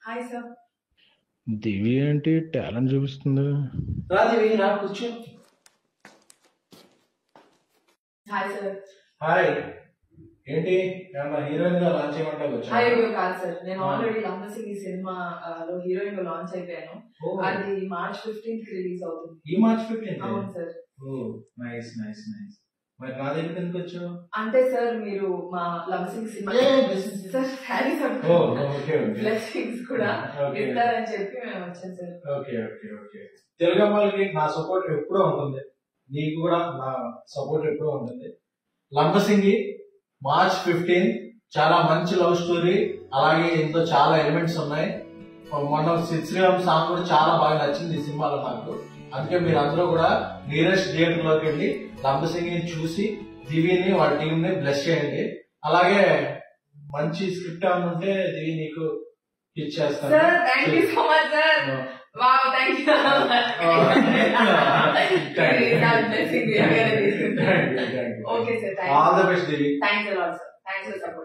Hi sir. దివి ఏంటి talent చూపిస్తుంది? రాజీవి రా కూర్చో. Hi sir. హాయ్. ఏంటి ఏమన్నా హీరోయిన్ గా లాంచ్ చేయమంటావు వచ్చా? అయ్యో కాదు సార్, నేను ఆల్రెడీ లంబసింగి సినిమా లో హీరోయిన్ గా లాంచ్ అయిపోయాను. అది March 15th రిలీజ్ అవుతుంది. ఈ March 15th? అవును సార్. ఓ నైస్ నైస్ నైస్. మరి నా దగ్గర ఎందుకు వచ్చావు? అంటే సార్ మీరు మా Lambasingi cinema sir saris blessings కూడా ఇస్తారని చెప్పి మేము వచ్చాం sir. Okay okay okay. Telugu అమ్మాయిలకి నా సపోర్ట్ ఎప్పుడూ ఉంటుంది, నీకు కూడా నా సపోర్ట్ ఎప్పుడూ ఉంటుంది. లంబసింగి March 15 చాలా మంచి లవ్ స్టోరీ, అలాగే ఇందులో చాలా ఎలిమెంట్స్ ఉన్నాయి. మన శ్రీరామ్ సాంగ్ కూడా చాలా బాగా నచ్చింది ఈ సినిమాలో నాకు. అందుకే మీరు అందరూ కూడా నియరెస్ట్ థియేటర్ లోకి వెళ్ళి లంబసింగిని చూసి దివిని వాళ్ళ టీం ని బ్లెస్ చేయండి. అలాగే మంచి స్క్రిప్ట్ ఏమైనా ఉంటే దివి నీకు ఇచ్చేస్తాను. Sir thank you so much sir. Wow thank you. Okay sir, all the best Divi. Thanks a lot sir. Thanks for support.